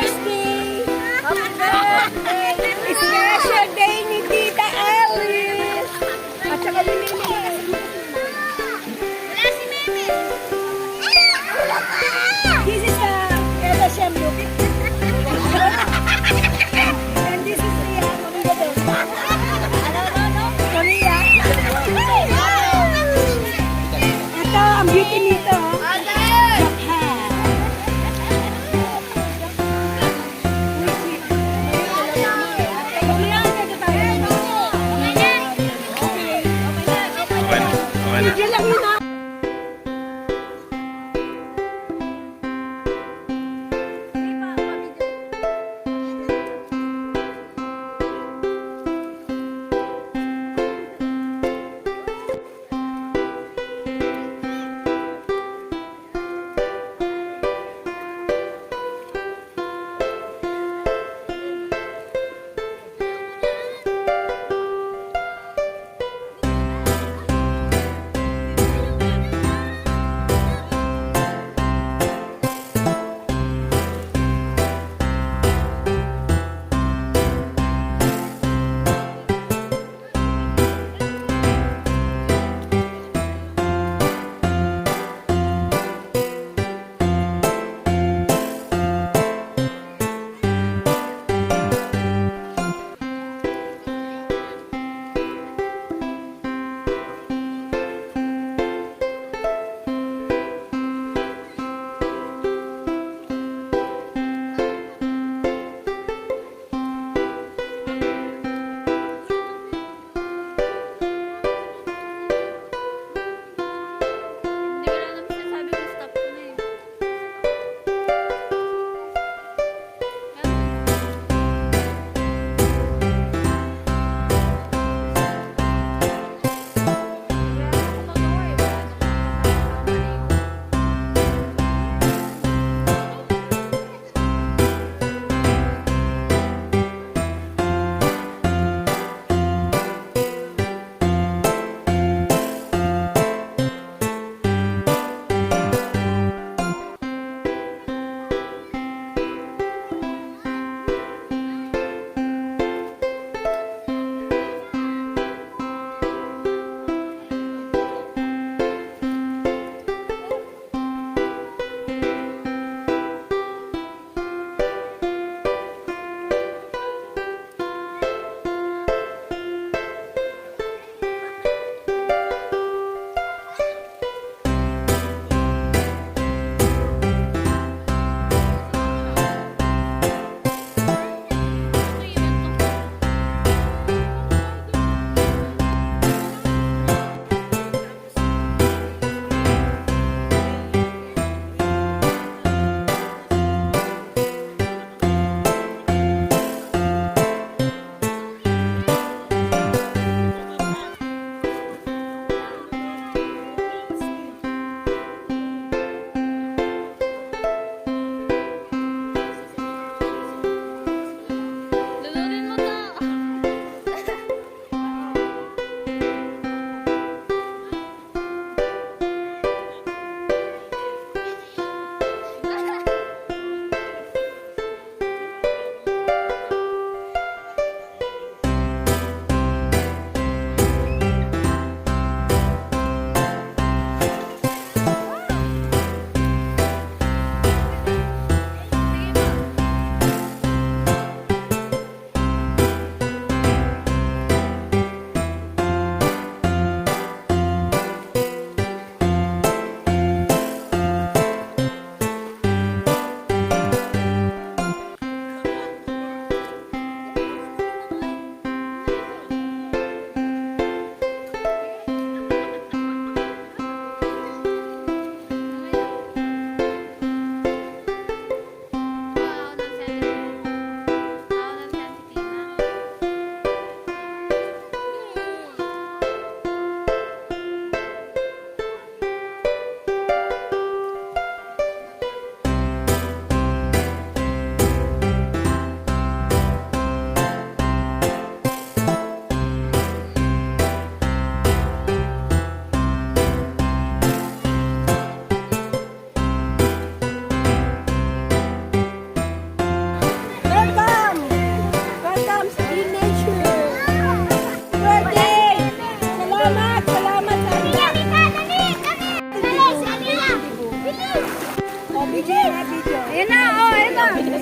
birthday! Happy birthday! Special day ni Tita Alice! At saka ni Mimi. Wala si Meme. This is Ella Shamlo. And this is Ria. Maria. Ito, ang beauty nito.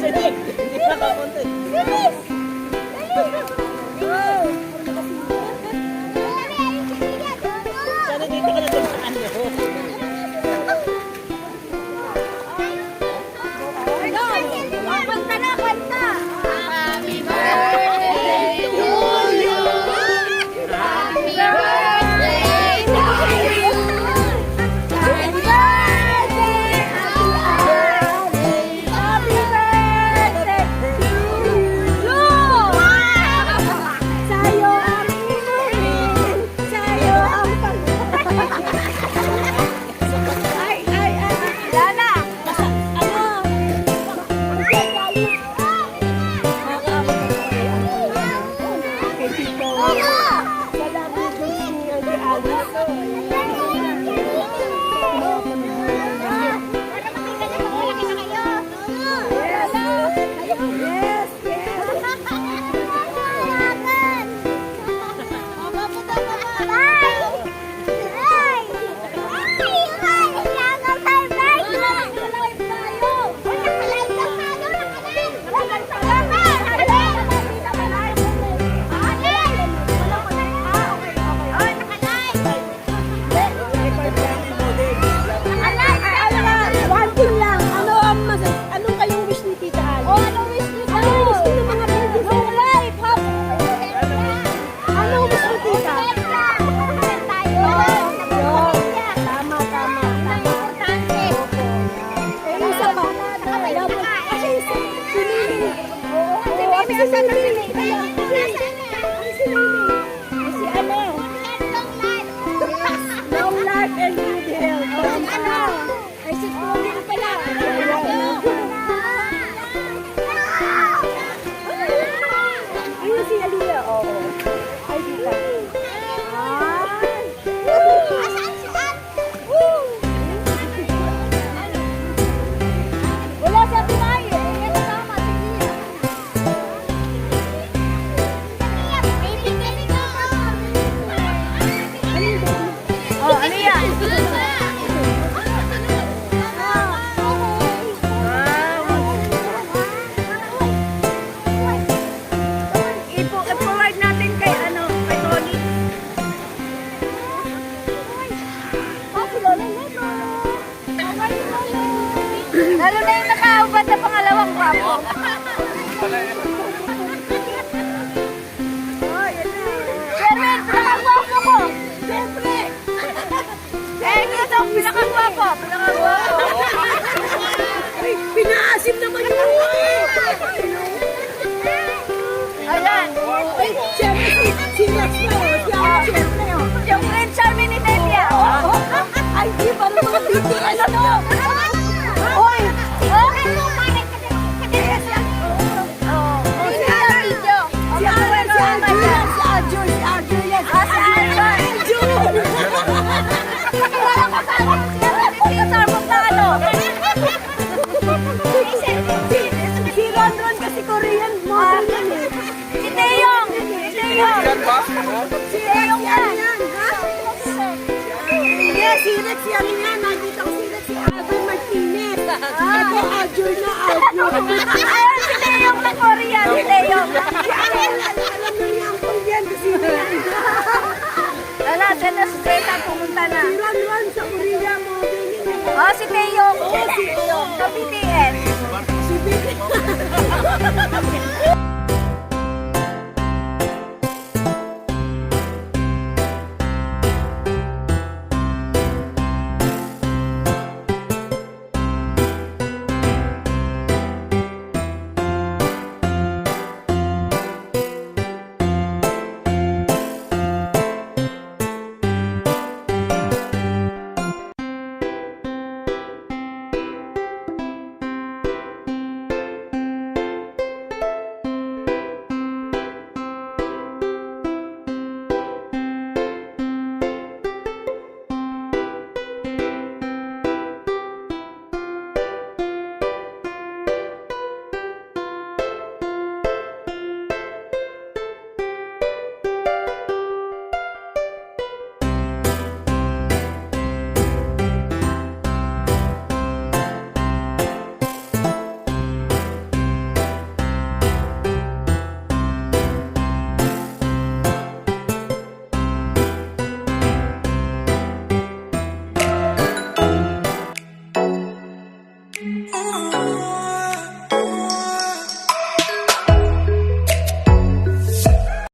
Hindi pa kapunta. Bilis! Wow! Sana dito ka na doon sa ano. Kanta na, kanta! Happy birthday to you! Happy birthday to you! Happy birthday, Happy birthday to you! Sa'yo ang inumin, sa'yo ang ay, Lana! Ano? I-forward natin kay Tony. Lalo na yung nakaubad na pangalawang kwapo. Sherwin, pinakagwapo ko! Siyempre! Ito, pinakagwapo! Ay, pinaasim naman yun! Ayan! Ay, siyempre, si Rex na yun! Yung friend Charmin ni Nelia! Ay, di ba naman BTS to? Hoy! Si Ron kasi Korean model yan eh. Si Taeyong! Si Taeyong yan! Yes, si Rex yan yan. Nakita ko si Rex, si Abel Martinez. Ako, Adjur na Adjur. Ayun, si Taeyong na Korean. Si Taeyong. Alam na niya ang Korean kasi yan. Ala, dyan na si Greta pumunta na. Si Ron sa Korea model. Oh, si Taeyong. Si Taeyong. Sa BTS. Si BTS.